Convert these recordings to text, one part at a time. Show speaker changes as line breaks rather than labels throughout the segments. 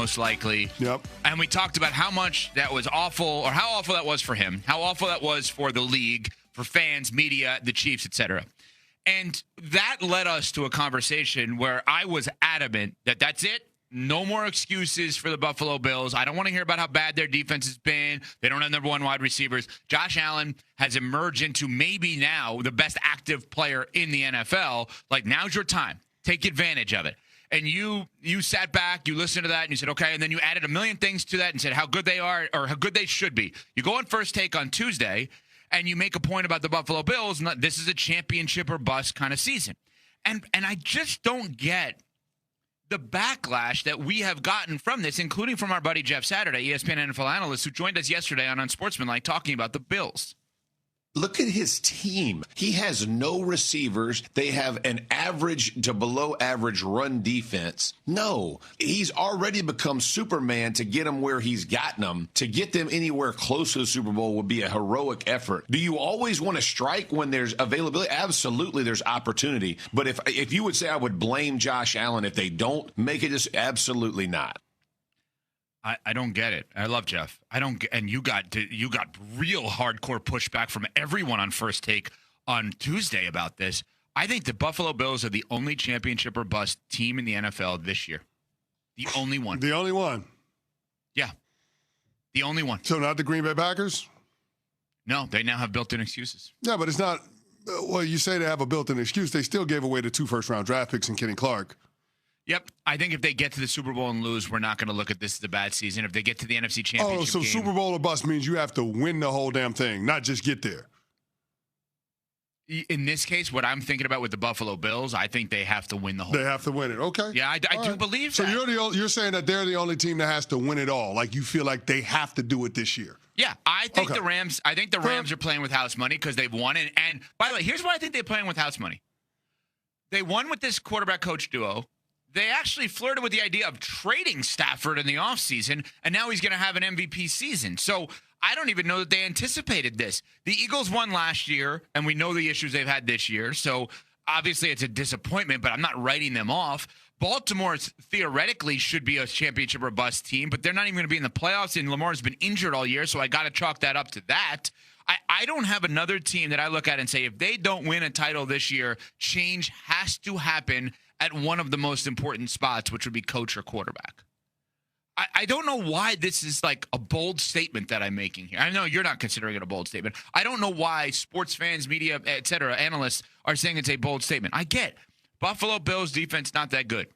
most likely.
Yep.
And we talked about how much that was awful, or how awful that was for him, how awful that was for the league, for fans, media, the Chiefs, etc. And that led us to a conversation where I was adamant that that's it. No more excuses for the Buffalo Bills. I don't want to hear about how bad their defense has been. They don't have number one wide receivers. Josh Allen has emerged into maybe now the best active player in the NFL. Like, now's your time. Take advantage of it. And you sat back, you listened to that, and you said, okay, and then you added a million things to that and said how good they are or how good they should be. You go on First Take on Tuesday, and you make a point about the Buffalo Bills, and this is a championship or bust kind of season. And I just don't get the backlash that we have gotten from this, including from our buddy Jeff Saturday, ESPN NFL analyst, who joined us yesterday on Unsportsmanlike talking about the Bills.
Look at his team. He has no receivers. They have an average to below average run defense. No, he's already become Superman to get them where he's gotten them. To get them anywhere close to the Super Bowl would be a heroic effort. Do you always want to strike when there's availability? Absolutely, there's opportunity. But if you would say I would blame Josh Allen if they don't make it, just absolutely not.
I don't get it. I love Jeff. I don't get, and you got real hardcore pushback from everyone on First Take on Tuesday about this. I think the Buffalo Bills are the only championship or bust team in the NFL this year. The only one.
The only one.
Yeah. The only one.
So not the Green Bay Packers?
No, they now have built-in excuses.
Yeah, but it's not. Well, you say they have a built-in excuse. They still gave away the 2 first-round draft picks and Kenny Clark.
Yep. I think if they get to the Super Bowl and lose, we're not going to look at this as a bad season. If they get to the NFC Championship
so
game,
Super Bowl or bust means you have to win the whole damn thing, not just get there.
In this case, what I'm thinking about with the Buffalo Bills, I think they have to win the whole
thing. They have to win it. Okay.
Yeah, I do believe that.
So you're saying that they're the only team that has to win it all. Like, you feel like they have to do it this year.
Yeah, I think the Rams are playing with house money because they've won. And by the way, here's why I think they're playing with house money. They won with this quarterback-coach duo. They actually flirted with the idea of trading Stafford in the offseason, and now he's going to have an MVP season. So I don't even know that they anticipated this. The Eagles won last year, and we know the issues they've had this year. So obviously it's a disappointment, but I'm not writing them off. Baltimore theoretically should be a championship or bust team, but they're not even going to be in the playoffs, and Lamar's been injured all year, so I got to chalk that up to that. I don't have another team that I look at and say, if they don't win a title this year, change has to happen at one of the most important spots, which would be coach or quarterback. I don't know why this is like a bold statement that I'm making here. I know you're not considering it a bold statement. I don't know why sports fans, media, et cetera, analysts are saying it's a bold statement. I get Buffalo Bills defense not that good.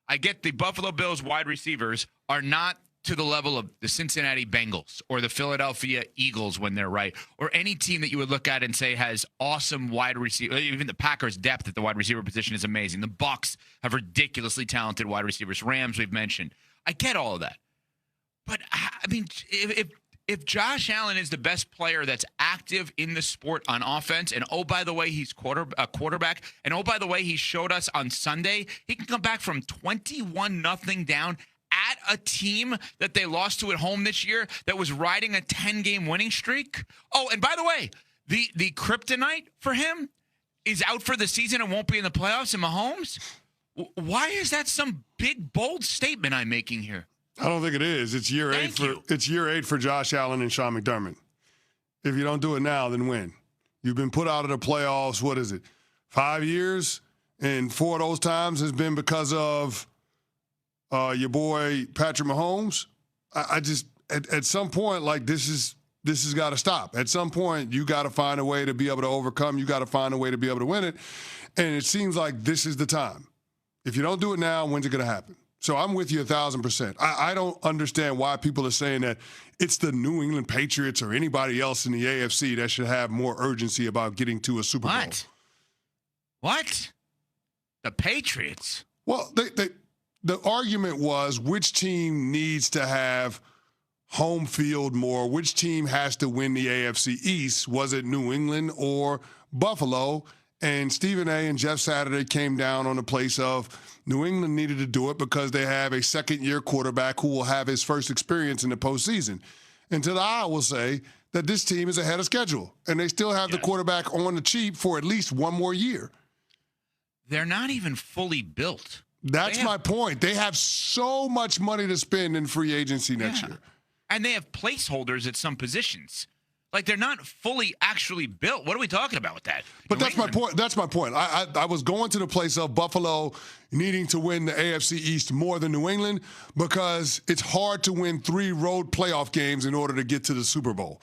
I get the Buffalo Bills wide receivers are not to the level of the Cincinnati Bengals or the Philadelphia Eagles when they're right, or any team that you would look at and say has awesome wide receiver. Even the Packers' depth at the wide receiver position is amazing. The Bucs have ridiculously talented wide receivers. Rams, we've mentioned. I get all of that. But, I mean, if Josh Allen is the best player that's active in the sport on offense, and, oh, by the way, he's a quarterback, and, oh, by the way, he showed us on Sunday, he can come back from 21-0 down at a team that they lost to at home this year that was riding a 10-game winning streak. Oh, and by the way, the kryptonite for him is out for the season and won't be in the playoffs in Mahomes. Why is that some big, bold statement I'm making here?
I don't think it is. It's year 8 for Josh Allen and Sean McDermott. If you don't do it now, then when? You've been put out of the playoffs, 5 years? And 4 of those times has been because of your boy Patrick Mahomes. I just at some point, like, this has got to stop. At some point, you got to find a way to be able to overcome. You got to find a way to be able to win it. And it seems like this is the time. If you don't do it now, when's it going to happen? So I'm with you 1,000%. I don't understand why people are saying that it's the New England Patriots or anybody else in the AFC that should have more urgency about getting to a Super Bowl.
What? The Patriots?
Well, the argument was which team needs to have home field more, which team has to win the AFC East. Was it New England or Buffalo? And Stephen A. and Jeff Saturday came down on the place of New England needed to do it because they have a second-year quarterback who will have his first experience in the postseason. And to the eye, I will say that this team is ahead of schedule, and they still have the quarterback on the cheap for at least one more year.
They're not even fully built.
That's my point. They have so much money to spend in free agency next year.
And they have placeholders at some positions. Like, they're not fully actually built. What are we talking about with that?
But that's my point. That's my point. I was going to the place of Buffalo needing to win the AFC East more than New England because it's hard to win 3 road playoff games in order to get to the Super Bowl.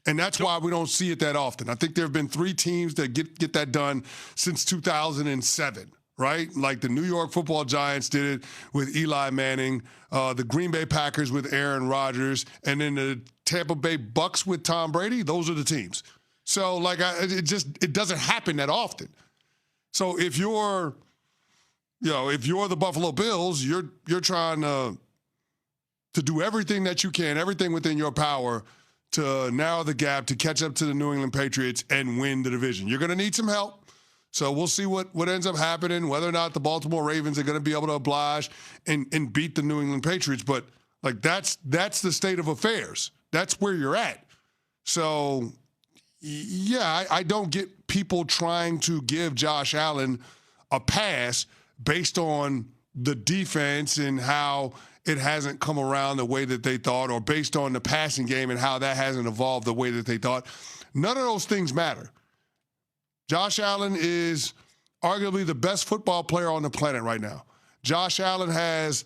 And that's why we don't see it that often. I think there have been 3 teams that get that done since 2007, right? Like the New York Football Giants did it with Eli Manning, the Green Bay Packers with Aaron Rodgers, and then the Tampa Bay Bucks with Tom Brady. Those are the teams. So, like, it doesn't happen that often. So if you're the Buffalo Bills, you're trying to do everything that you can, everything within your power to narrow the gap, to catch up to the New England Patriots and win the division. You're going to need some help. So we'll see what ends up happening, whether or not the Baltimore Ravens are going to be able to oblige and beat the New England Patriots. But, like, that's the state of affairs. That's where you're at. So, yeah, I don't get people trying to give Josh Allen a pass based on the defense and how it hasn't come around the way that they thought, or based on the passing game and how that hasn't evolved the way that they thought. None of those things matter. Josh Allen is arguably the best football player on the planet right now. Josh Allen has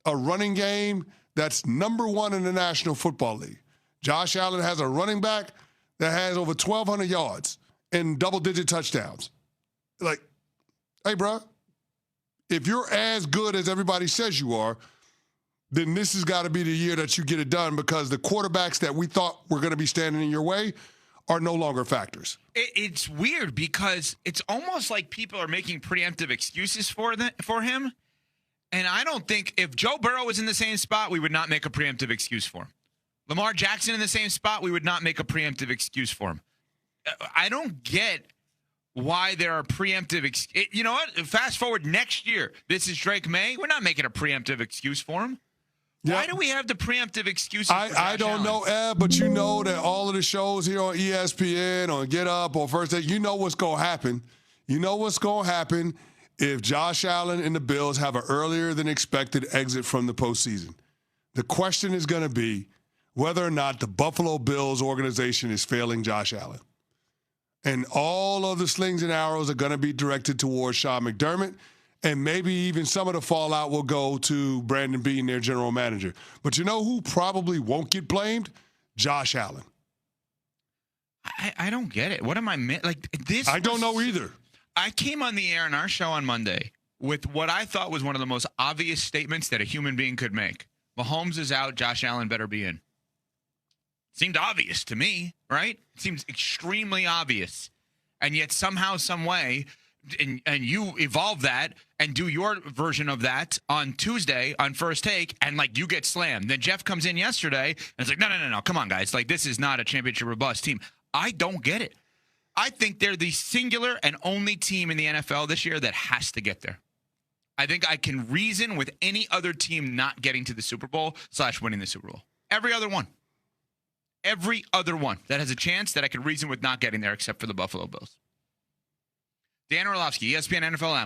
a running game that's number 1 in the National Football League. Josh Allen has a running back that has over 1,200 yards and double-digit touchdowns. Like, hey, bro, if you're as good as everybody says you are, then this has got to be the year that you get it done, because the quarterbacks that we thought were going to be standing in your way are no longer factors.
It's weird because it's almost like people are making preemptive excuses for him. And I don't think if Joe Burrow was in the same spot, we would not make a preemptive excuse for him. Lamar Jackson in the same spot, we would not make a preemptive excuse for him. I don't get why there are preemptive you know what? Fast forward next year. This is Drake May. We're not making a preemptive excuse for him. Yep. Why do we have the preemptive excuses?
I don't know, Ed, but you know that all of the shows here on ESPN, on Get Up, or First Take, you know what's going to happen. You know what's going to happen if Josh Allen and the Bills have an earlier than expected exit from the postseason. The question is going to be whether or not the Buffalo Bills organization is failing Josh Allen. And all of the slings and arrows are going to be directed towards Sean McDermott. And maybe even some of the fallout will go to Brandon Beane, their general manager. But you know who probably won't get blamed? Josh Allen.
I don't get it. What am I like this?
I don't know either.
I came on the air in our show on Monday with what I thought was one of the most obvious statements that a human being could make. Mahomes is out. Josh Allen better be in. Seemed obvious to me, right? It seems extremely obvious. And yet somehow, some way, and you evolve that and do your version of that on Tuesday on First Take, and, like, you get slammed. Then Jeff comes in yesterday and it's like, no, come on, guys. Like, this is not a championship or bust team. I don't get it. I think they're the singular and only team in the NFL this year that has to get there. I think I can reason with any other team not getting to the Super Bowl / winning the Super Bowl. Every other one that has a chance that I can reason with not getting there, except for the Buffalo Bills. Dan Orlovsky, ESPN NFL